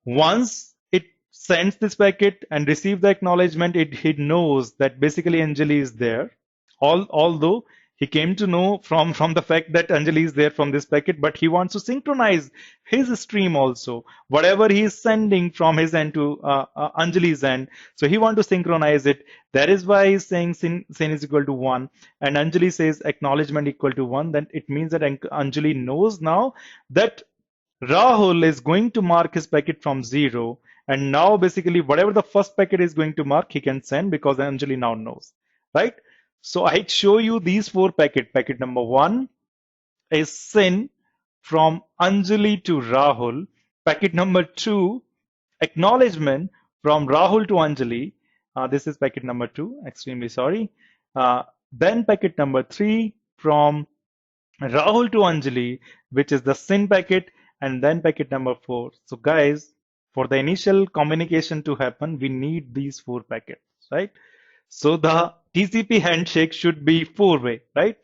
Once it sends this packet and receives the acknowledgement, it knows that basically Anjali is there. Although he came to know from the fact that Anjali is there from this packet, but he wants to synchronize his stream also. Whatever he is sending from his end to Anjali's end, so he wants to synchronize it. That is why he's saying SYN is equal to 1, and Anjali says acknowledgement equal to 1. Then it means that Anjali knows now that Rahul is going to mark his packet from 0, and now basically whatever the first packet is going to mark, he can send because Anjali now knows, right? So I show you these 4 packets. Packet number 1 is SYN from Anjali to Rahul. Packet number 2, acknowledgement from Rahul to Anjali. This is packet number 2. Extremely sorry. Then packet number 3 from Rahul to Anjali, which is the SYN packet, and then packet number 4. So guys, for the initial communication to happen, we need these 4 packets, right? So the TCP handshake should be 4-way, right?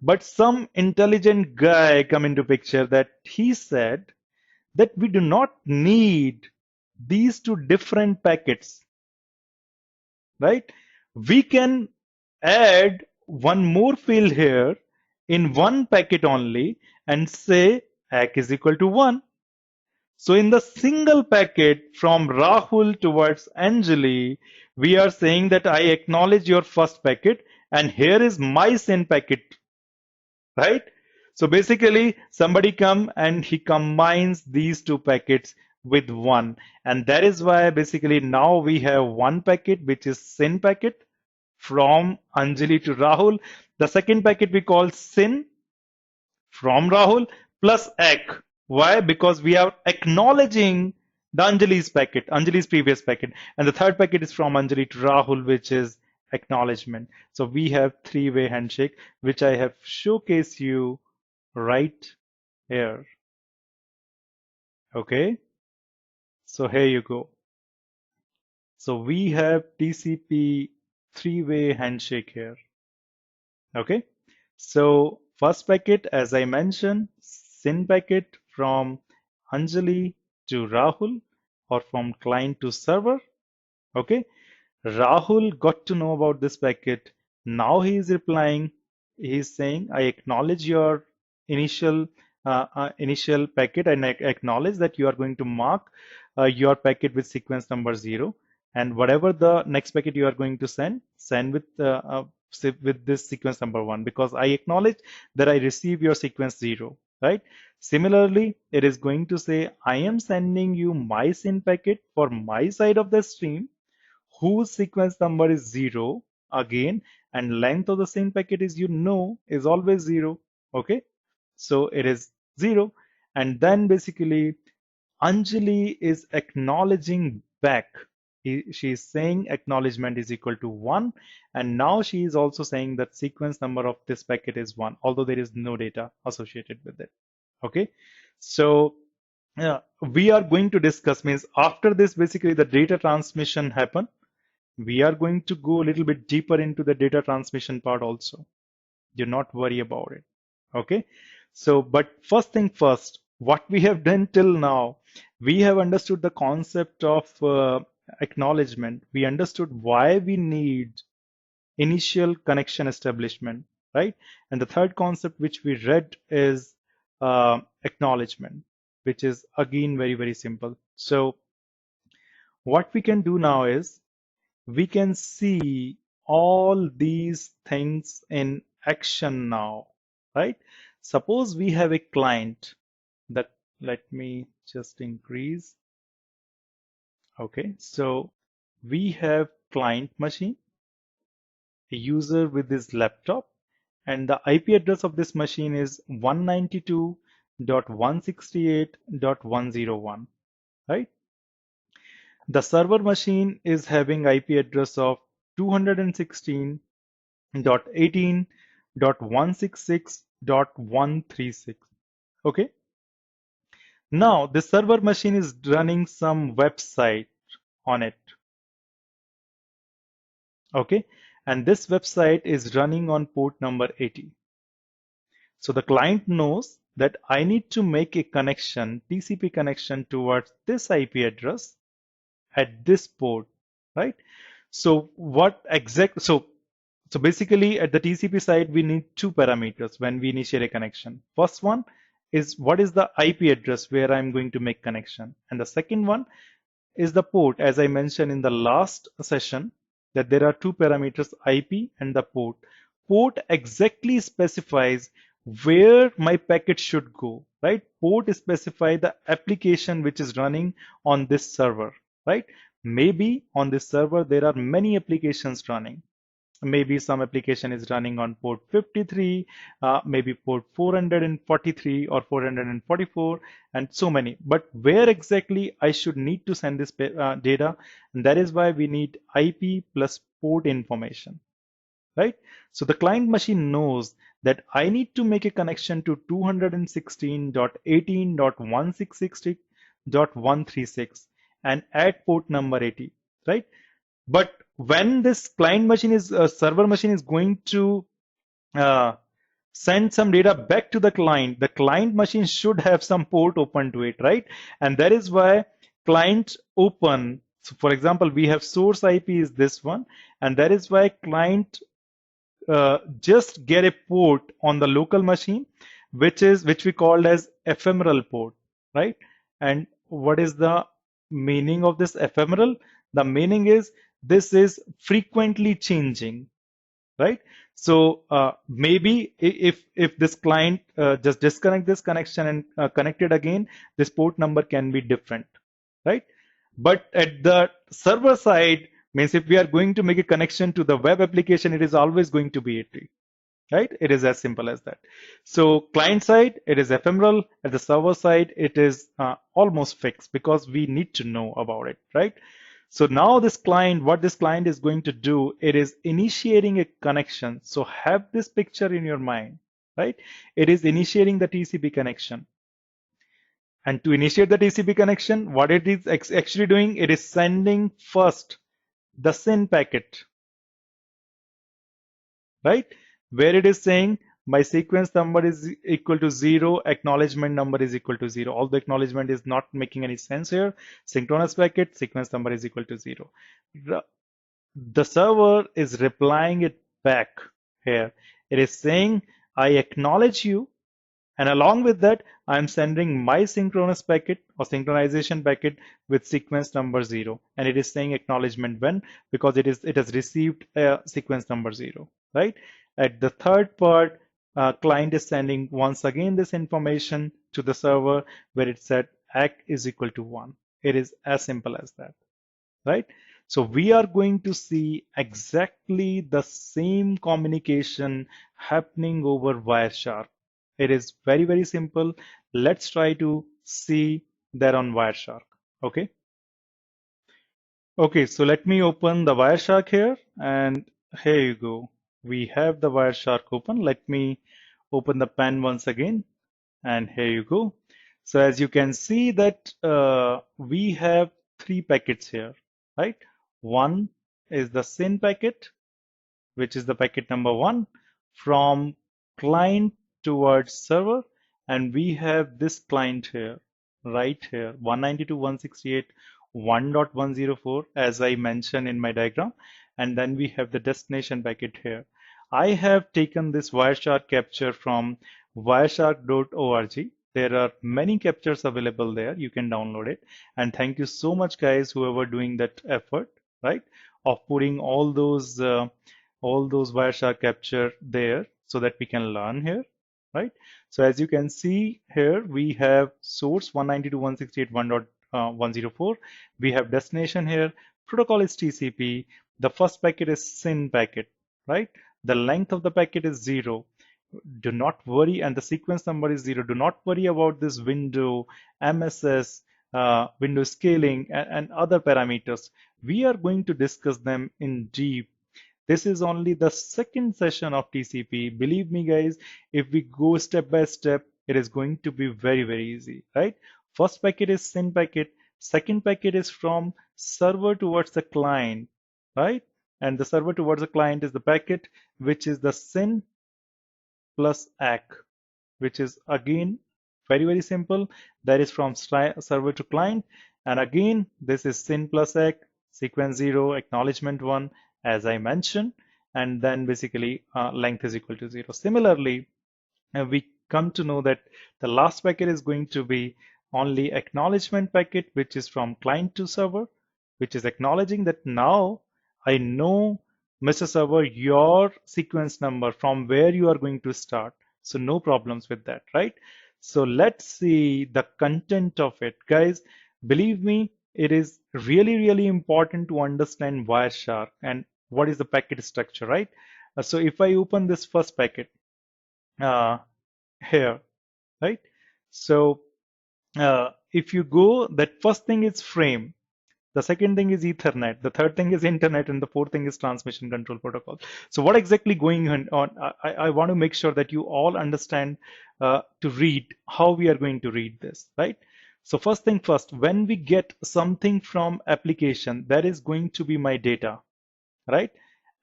But some intelligent guy come into picture that he said that we do not need these 2 different packets, right? We can add one more field here in one packet only and say ACK is equal to 1. So in the single packet from Rahul towards Anjali, we are saying that I acknowledge your first packet and here is my SYN packet, right? So basically somebody come and he combines these 2 packets with one, and that is why basically now we have one packet which is SYN packet from Anjali to Rahul. The second packet we call SYN from Rahul plus ACK. Why? Because we are acknowledging the Anjali's packet, Anjali's previous packet. And the third packet is from Anjali to Rahul, which is acknowledgement. So we have 3-way handshake, which I have showcased you right here. Okay. So here you go. So we have TCP 3-way handshake here. Okay. So first packet, as I mentioned, SYN packet from Anjali to Rahul or from client to server. Okay. Rahul got to know about this packet. Now he is replying. He is saying, I acknowledge your initial initial packet and I acknowledge that you are going to mark your packet with sequence number 0. And whatever the next packet you are going to send with this sequence number 1, because I acknowledge that I receive your sequence 0, right? Similarly, it is going to say, I am sending you my SYN packet for my side of the stream, whose sequence number is 0 again, and length of the SYN packet is, is always 0. Okay, so it is 0. And then basically Anjali is acknowledging back. She is saying acknowledgement is equal to 1, and now she is also saying that sequence number of this packet is 1, although there is no data associated with it. Okay, so we are going to discuss, means after this basically the data transmission happen. We are going to go a little bit deeper into the data transmission part also. Do not worry about it. Okay, so but first thing first, what we have done till now, we have understood the concept of acknowledgement. We understood why we need initial connection establishment. right? And the third concept which we read is acknowledgement, which is again very, very simple. So what we can do now is we can see all these things in action now, right? Suppose we have a client that, let me just increase. Okay, so we have client machine, a user with his laptop, and the IP address of this machine is 192.168.101, right? The server machine is having IP address of 216.18.166.136. Okay. Now the server machine is running some website on it. Okay. And this website is running on port number 80. So the client knows that I need to make a connection, TCP connection towards this IP address at this port, right? So so basically at the TCP side, we need two parameters when we initiate a connection. First one is what is the IP address where I'm going to make connection. And the second one is the port, as I mentioned in the last session, that there are two parameters, IP and the port. Port exactly specifies where my packet should go, right? Port specifies the application which is running on this server, right? Maybe on this server there are many applications running. Maybe some application is running on port 53, maybe port 443 or 444, and so many. But where exactly I should need to send this data, and that is why we need IP plus port information, right? So the client machine knows that I need to make a connection to 216.18.166.136 and add port number 80, right? But when this client machine is server machine is going to uh, send some data back to the client machine should have some port open to it, right? And that is why client open. So for example, we have source IP is this one, and that is why client just get a port on the local machine, which we called as ephemeral port, right? And what is the meaning of this ephemeral? The meaning is this is frequently changing, right? So maybe if this client just disconnect this connection and connect it again, this port number can be different, right? But at the server side, means if we are going to make a connection to the web application, it is always going to be 80, right? It is as simple as that. So client side, it is ephemeral. At the server side, it is almost fixed because we need to know about it, right? So now this client, what this client is going to do, it is initiating a connection. So have this picture in your mind, right? It is initiating the TCP connection. And to initiate the TCP connection, what it is actually doing, it is sending first the SYN packet, right? Where it is saying my sequence number is equal to 0, acknowledgement number is equal to 0. All the acknowledgement is not making any sense here. Synchronous packet, sequence number is equal to 0. The server is replying it back here. It is saying, I acknowledge you. And along with that, I'm sending my synchronous packet or synchronization packet with sequence number 0. And it is saying acknowledgement when, because it has received a sequence number 0, right? At the third part, client is sending once again this information to the server where it said ACK is equal to 1. It is as simple as that, right? So we are going to see exactly the same communication happening over Wireshark. It is very, very simple. Let's try to see that on Wireshark. Okay. Okay, so let me open the Wireshark here, and here you go. We have the Wireshark open. Let me open the pen once again, and here you go. So as you can see that we have three packets here, right? One is the SYN packet, which is the packet number 1 from client towards server, and we have this client here, right here, 192.168.1.104 as I mentioned in my diagram, and then we have the destination packet here. I have taken this Wireshark capture from wireshark.org. There are many captures available there. You can download it. And thank you so much, guys, whoever doing that effort, right, of putting all those Wireshark capture there so that we can learn here, right? So as you can see here, we have source 192.168.1.104. We have destination here. Protocol is TCP. The first packet is SYN packet, right? The length of the packet is 0. Do not worry, and the sequence number is 0. Do not worry about this window, MSS, window scaling, and other parameters. We are going to discuss them in deep. This is only the second session of TCP. Believe me, guys, if we go step by step, it is going to be very, very easy, right? First packet is SYN packet. Second packet is from server towards the client, right? And the server towards the client is the packet, which is the SYN plus ACK, which is again very, very simple. That is from server to client. And again, this is SYN plus ACK, sequence 0, acknowledgement 1, as I mentioned. And then basically length is equal to 0. Similarly, we come to know that the last packet is going to be only acknowledgement packet, which is from client to server, which is acknowledging that now I know, Mr. Server, your sequence number from where you are going to start. So no problems with that, right? So let's see the content of it. Guys, believe me, it is really, really important to understand Wireshark and what is the packet structure, right? So if I open this first packet here, right? So if you go, that first thing is frame. The second thing is Ethernet. The third thing is internet, and the fourth thing is transmission control protocol. So what exactly going on? I want to make sure that you all understand to read how we are going to read this, right? So first thing first, when we get something from application, that is going to be my data, right?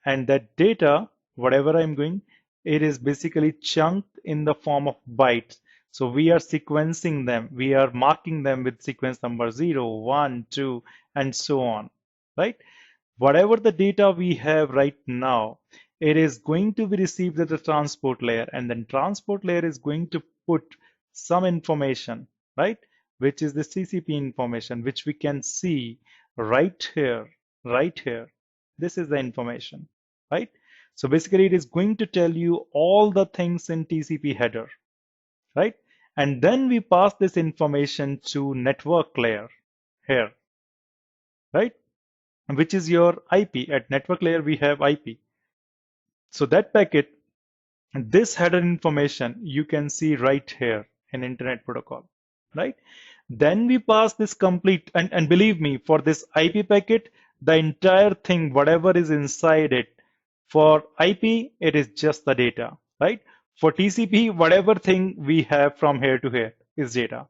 And that data, whatever I'm going, it is basically chunked in the form of bytes. So we are sequencing them. We are marking them with sequence number 0, 1, 2, and so on, right? Whatever the data we have right now, it is going to be received at the transport layer, and then transport layer is going to put some information, right? Which is the TCP information, which we can see right here, right here. This is the information, right? So basically it is going to tell you all the things in TCP header, right? And then we pass this information to network layer here, right? Which is your IP. At network layer, we have IP. So that packet, this header information, you can see right here in Internet Protocol, right? Then we pass this complete, and believe me, for this IP packet, the entire thing, whatever is inside it, for IP, it is just the data, right? For TCP, whatever thing we have from here to here is data,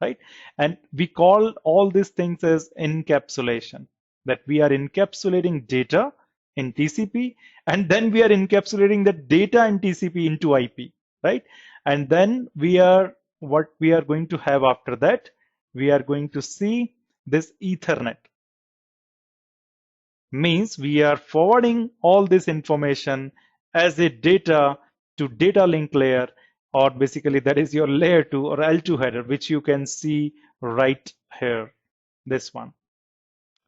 right? And we call all these things as encapsulation, that we are encapsulating data in TCP, and then we are encapsulating the data in TCP into IP, right? And then what we are going to have after that, we are going to see this Ethernet. Means we are forwarding all this information as a data to data link layer, or basically that is your layer 2 or L2 header, which you can see right here, this one,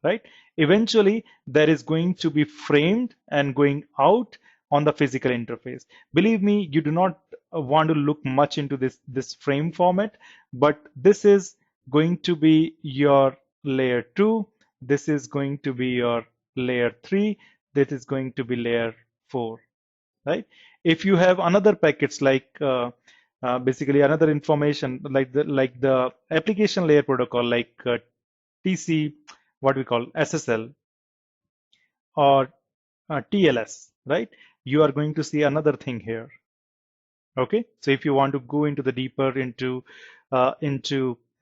right? Eventually that is going to be framed and going out on the physical interface. Believe me, you do not want to look much into this frame format, but this is going to be your layer 2, this is going to be your layer 3, that is going to be layer 4, right? If you have another packets like basically another information like the application layer protocol, like TC, what we call SSL or TLS, right? You are going to see another thing here. Okay, so if you want to go into the deeper into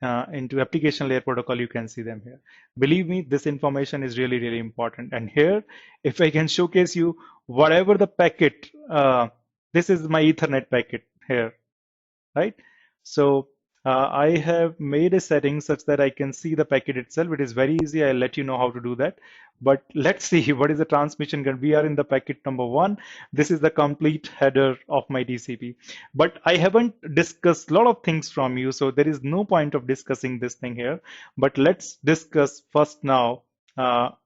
application layer protocol, you can see them here. Believe me, this information is really, really important. And here, if I can showcase you whatever the packet, this is my Ethernet packet here, right? So I have made a setting such that I can see the packet itself. It is very easy. I'll let you know how to do that. But let's see what is the transmission gun. We are in the packet number 1. This is the complete header of my TCP. But I haven't discussed a lot of things from you, so there is no point of discussing this thing here. But let's discuss first now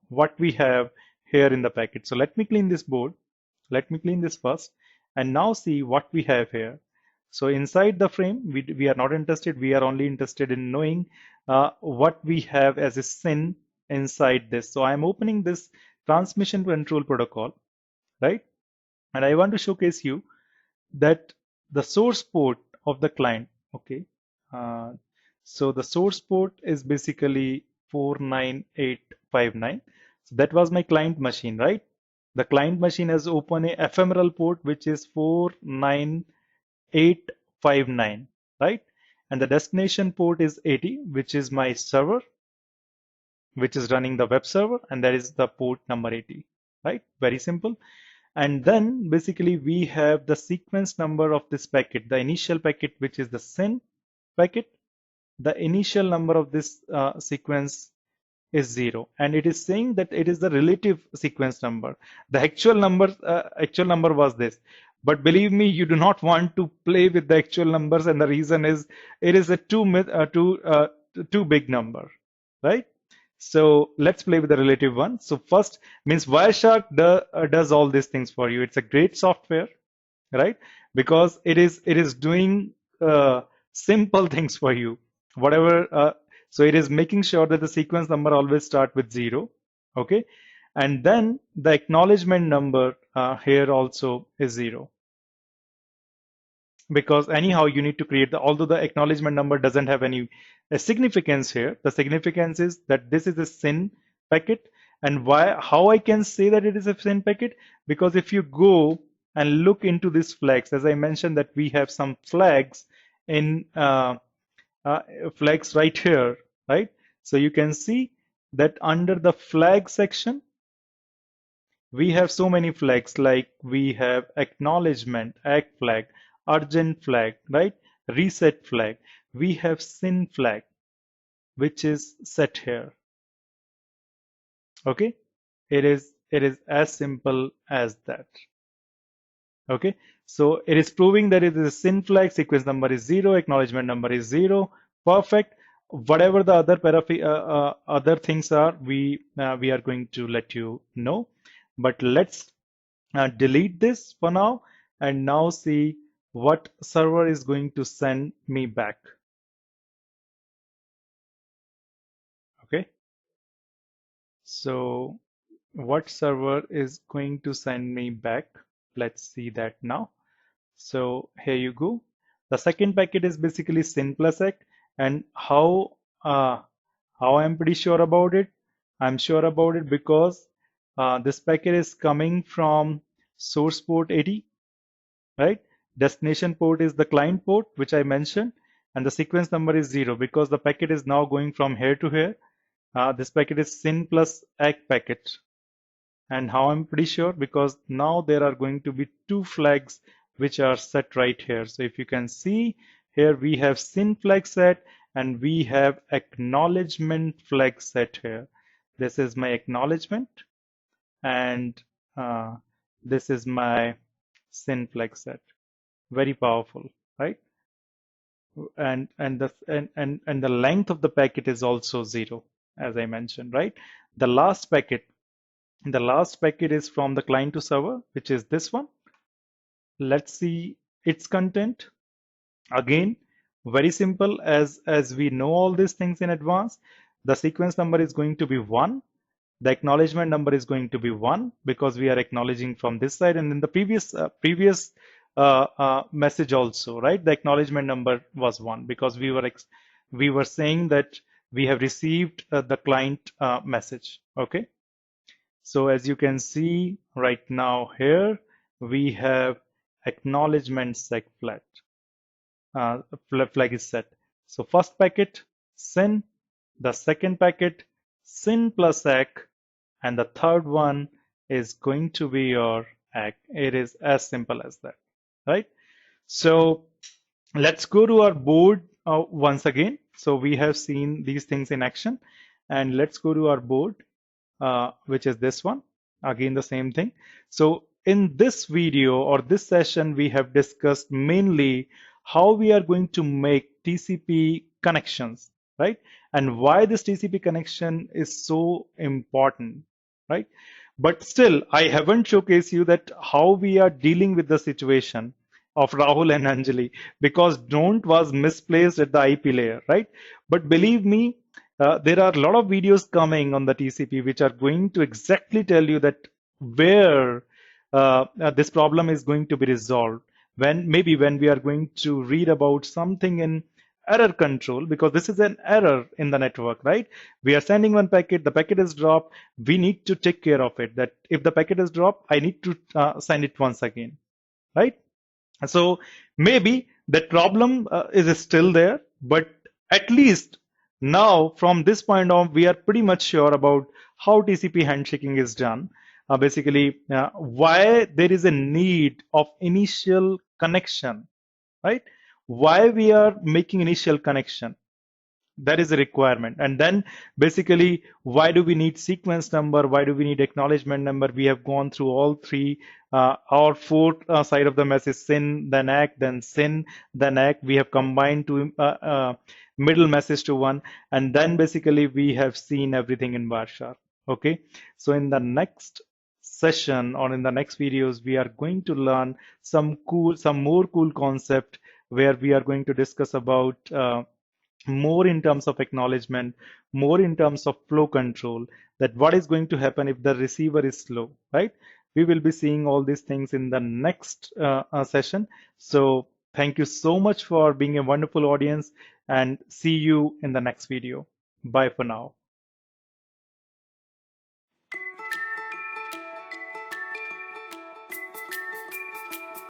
what we have here in the packet. So let me clean this board. Let me clean this first and now see what we have here. So inside the frame, we are not interested. We are only interested in knowing what we have as a SYN inside this. So I'm opening this transmission control protocol, right? And I want to showcase you that the source port of the client, okay? Uh, so the source port is basically 49859. So that was my client machine, right? The client machine has open a ephemeral port which is 49859, right? And the destination port is 80, which is my server, which is running the web server, and that is the port number 80, right? Very simple. And then basically we have the sequence number of this packet, the initial packet, which is the SYN packet. The initial number of this sequence is 0, and it is saying that it is the relative sequence number. The actual number was this, but believe me, you do not want to play with the actual numbers, and the reason is it is a too big number, right? So let's play with the relative one. So first means Wireshark does all these things for you. It's a great software, right? Because it is doing simple things for you. Whatever, so it is making sure that the sequence number always start with 0, okay? And then the acknowledgement number here also is 0. Because anyhow you need to create although the acknowledgement number doesn't have any significance here, the significance is that this is a SYN packet. And how I can say that it is a SYN packet? Because if you go and look into these flags, as I mentioned that we have some flags in flags right here, right? So you can see that under the flag section we have so many flags, like we have acknowledgement, ACK flag, urgent flag, right? Reset flag. We have SYN flag, which is set here. Okay, it is as simple as that. Okay, so it is proving that it is a SYN flag, sequence number is 0, acknowledgement number is 0. Perfect. Whatever the other things are, we are going to let you know. But let's delete this for now and now see what server is going to send me back. Okay, so what server is going to send me back? Let's see that now. So here you go. The second packet is basically SYN plus ACK. And how I'm pretty sure about it? I'm sure about it because this packet is coming from source port 80, right? Destination port is the client port, which I mentioned, and the sequence number is 0 because the packet is now going from here to here. This packet is SYN plus ACK packet. And how I'm pretty sure? Because now there are going to be two flags which are set right here. So if you can see here, we have SYN flag set and we have acknowledgement flag set here. This is my acknowledgement and this is my SYN flag set. Very powerful, right? And the length of the packet is also 0, as I mentioned, right? The last packet is from the client to server, which is this one. Let's see its content. Again, very simple, as we know all these things in advance. The sequence number is going to be 1. The acknowledgement number is going to be 1 because we are acknowledging from this side, and in the previous message also, right? The acknowledgement number was 1 because we were saying that we have received the client message. Okay, so as you can see right now here, we have acknowledgement sec flag is set. So first packet SYN, the second packet SYN plus ACK, and the third one is going to be your ACK. It is as simple as that, right? So let's go to our board once again. So we have seen these things in action, and let's go to our board, which is this one. Again, the same thing. So in this video or this session, we have discussed mainly how we are going to make TCP connections, right? And why this TCP connection is so important, right? But still, I haven't showcased you that how we are dealing with the situation of Rahul and Anjali, because don't was misplaced at the IP layer, right? But believe me, there are a lot of videos coming on the TCP which are going to exactly tell you that where this problem is going to be resolved. When maybe when we are going to read about something in error control, because this is an error in the network, right? We are sending one packet, the packet is dropped. We need to take care of it. That if the packet is dropped, I need to send it once again, right? So maybe that problem is still there, but at least now from this point on, we are pretty much sure about how TCP handshaking is done. Basically, why there is a need of initial connection, right? Why we are making initial connection, that is a requirement. And then basically, why do we need sequence number? Why do we need acknowledgement number? We have gone through all three or four side of the message: SYN, then ACK, then SYN, then ACK. We have combined two middle message to one, and then basically we have seen everything in Wireshark. Okay, so in the next session or in the next videos, we are going to learn some more cool concept where we are going to discuss about more in terms of acknowledgement, more in terms of flow control, that what is going to happen if the receiver is slow, right? We will be seeing all these things in the next session. So thank you so much for being a wonderful audience, and see you in the next video. Bye for now.